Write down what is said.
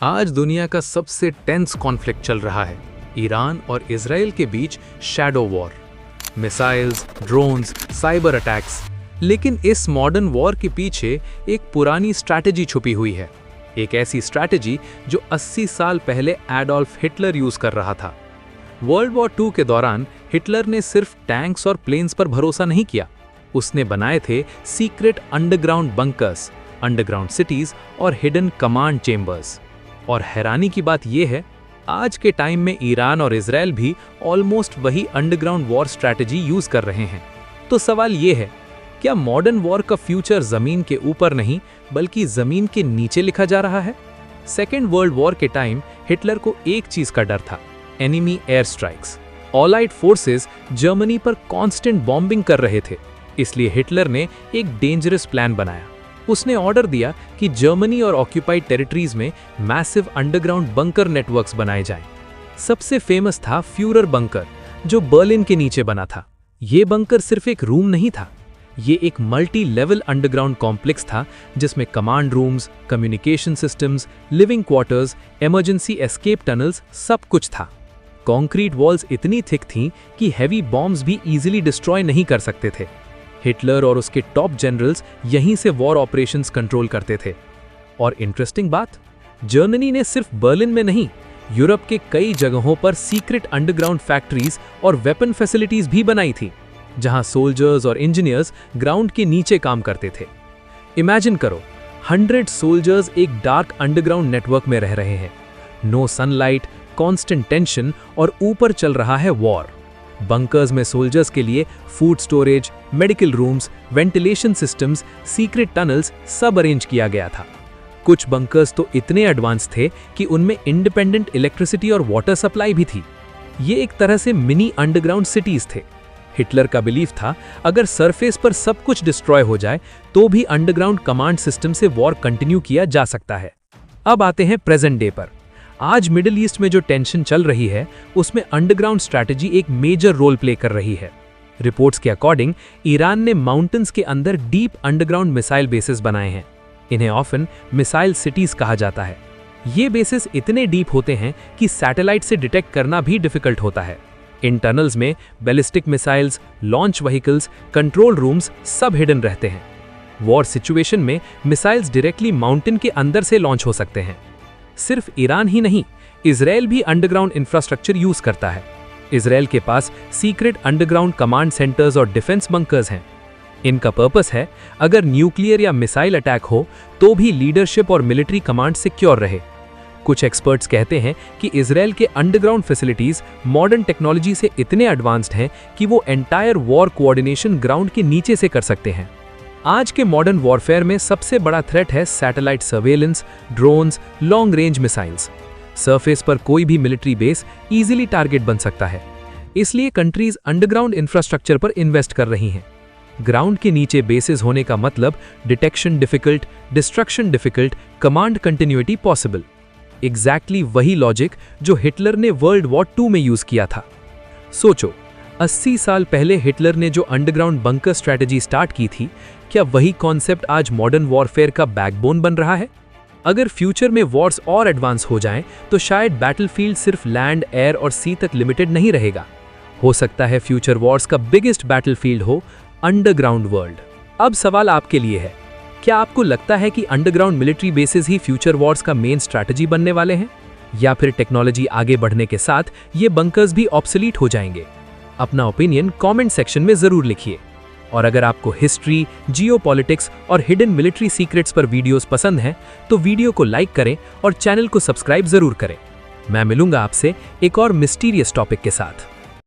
आज दुनिया का सबसे टेंस कॉन्फ्लिक्ट चल रहा है, ईरान और इजराइल के बीच shadow war. Missiles, drones, cyber attacks. लेकिन इस मॉडर्न वॉर के पीछे एक पुरानी स्ट्रैटेजी छुपी हुई है, एक ऐसी स्ट्रैटेजी जो 80 साल पहले एडोल्फ हिटलर यूज कर रहा था। वर्ल्ड वॉर 2 के दौरान हिटलर ने सिर्फ टैंक्स और प्लेन्स पर भरोसा नहीं किया, उसने बनाए थे secret underground bunkers, underground cities और हिडन कमांड चेंबर्स। और हैरानी की बात यह है, आज के टाइम में ईरान और इजराइल भी ऑलमोस्ट वही अंडरग्राउंड वॉर स्ट्रैटेजी यूज कर रहे हैं। तो सवाल यह है, क्या मॉडर्न वॉर का फ्यूचर जमीन के ऊपर नहीं बल्कि जमीन के नीचे लिखा जा रहा है? सेकेंड वर्ल्ड वॉर के टाइम हिटलर को एक चीज का डर था, enemy air strikes. Allied forces Germany पर कांस्टेंट बॉम्बिंग कर रहे थे, इसलिए हिटलर ने एक डेंजरस प्लान बनाया। उसने ऑर्डर दिया कि जर्मनी और ऑक्यूपाइड टेरिटरीज में मैसिव अंडरग्राउंड बंकर नेटवर्क्स बनाए जाएं। सबसे फेमस था फ्यूरर बंकर, जो बर्लिन के नीचे बना था। ये बंकर सिर्फ एक रूम नहीं था, ये एक मल्टी लेवल अंडरग्राउंड कॉम्प्लेक्स था जिसमें command rooms, communication systems, living quarters, emergency escape tunnels, सब कुछ था। कंक्रीट वॉल्स इतनी थिक थीं कि हैवी बॉम्ब्स भी इजीली डिस्ट्रॉय नहीं कर सकते थे। हिटलर और उसके टॉप जनरल्स यहीं से वॉर ऑपरेशंस कंट्रोल करते थे। और इंटरेस्टिंग बात, जर्मनी ने सिर्फ बर्लिन में नहीं, यूरोप के कई जगहों पर सीक्रेट अंडरग्राउंड फैक्ट्रीज और वेपन फैसिलिटीज भी बनाई थी, जहां सोल्जर्स और इंजीनियर्स ग्राउंड के नीचे काम करते थे। इमेजिन करो, 100 सोल्जर्स एक डार्क अंडरग्राउंड नेटवर्क में रह रहे हैं। नो सनलाइट, कांस्टेंट टेंशन और ऊपर चल रहा है वॉर। बंकर्स में सोल्जर्स के लिए food storage, medical rooms, ventilation systems, secret tunnels सब अरेंज किया गया था। कुछ बंकर्स तो इतने एडवांस थे कि उनमें इंडिपेंडेंट इलेक्ट्रिसिटी और वाटर सप्लाई भी थी। ये एक तरह से मिनी अंडरग्राउंड सिटीज थे। हिटलर का बिलीफ था, अगर सरफेस पर सब कुछ डिस्ट्रॉय हो जाए तो भी अंडरग्राउंड कमांड सिस्टम से वॉर कंटिन्यू किया जा सकता है। अब आते हैं प्रेजेंट डे पर। आज मिडिल ईस्ट में जो टेंशन चल रही है, उसमें अंडरग्राउंड स्ट्रैटेजी एक मेजर रोल प्ले कर रही है। रिपोर्ट्स के अकॉर्डिंग ईरान ने माउंटेन्स के अंदर डीप अंडरग्राउंड मिसाइल बेसेस बनाए हैं। इन्हें ऑफन मिसाइल सिटीज कहा जाता है। ये बेसेस इतने डीप होते हैं कि सैटेलाइट से डिटेक्ट करना भी डिफिकल्ट होता है। इन टनल्स में ballistic missiles, launch vehicles, control rooms सब हिडन रहते हैं। वॉर सिचुएशन में मिसाइल्स डायरेक्टली माउंटेन के अंदर से लॉन्च हो सकते हैं। सिर्फ ईरान ही नहीं, इजराइल भी अंडरग्राउंड इंफ्रास्ट्रक्चर यूज करता है। इजराइल के पास सीक्रेट अंडरग्राउंड कमांड सेंटर्स और डिफेंस बंकर्स हैं। इनका पर्पस है, अगर न्यूक्लियर या मिसाइल अटैक हो तो भी लीडरशिप और मिलिट्री कमांड सिक्योर रहे। कुछ एक्सपर्ट्स कहते हैं कि इजराइल के अंडरग्राउंड फैसिलिटीज मॉडर्न टेक्नोलॉजी से इतने एडवांस्ड हैं कि वो एंटायर वॉर कोऑर्डिनेशन ग्राउंड के नीचे से कर सकते हैं। आज के मॉडर्न वॉरफेयर में सबसे बड़ा थ्रेट है satellite surveillance, drones, long range missiles. Surface पर कोई भी मिलिट्री बेस इजीली टारगेट बन सकता है, इसलिए कंट्रीज अंडरग्राउंड इंफ्रास्ट्रक्चर पर इन्वेस्ट कर रही हैं। ग्राउंड के नीचे बेसेस होने का मतलब detection difficult, destruction difficult, command continuity possible. Exactly वही लॉजिक जो हिटलर ने वर्ल्ड वॉर 2 में यूज किया था। सोचो, 80 साल पहले हिटलर ने जो अंडरग्राउंड बंकर स्ट्रैटेजी स्टार्ट की थी, क्या वही कॉन्सेप्ट आज मॉडर्न वॉरफेयर का बैकबोन बन रहा है? अगर फ्यूचर में वॉर्स और एडवांस हो जाएं, तो शायद बैटलफील्ड सिर्फ लैंड, एयर और सी तक लिमिटेड नहीं रहेगा। हो सकता है फ्यूचर वॉर्स का बिगेस्ट बैटलफील्ड हो अंडरग्राउंड वर्ल्ड। अब सवाल आपके लिए है, क्या आपको लगता है कि अंडरग्राउंड मिलिट्री बेसिस ही फ्यूचर वॉर्स का मेन स्ट्रैटेजी बनने वाले हैं, या फिर टेक्नोलॉजी आगे बढ़ने के साथ ये बंकर्स भी ऑब्सोलीट हो जाएंगे? अपना ओपिनियन कमेंट सेक्शन में जरूर लिखिए। और अगर आपको हिस्ट्री, जियोपॉलिटिक्स और हिडन मिलिट्री सीक्रेट्स पर वीडियोस पसंद हैं, तो वीडियो को लाइक करें और चैनल को सब्सक्राइब जरूर करें। मैं मिलूंगा आपसे एक और मिस्टीरियस टॉपिक के साथ।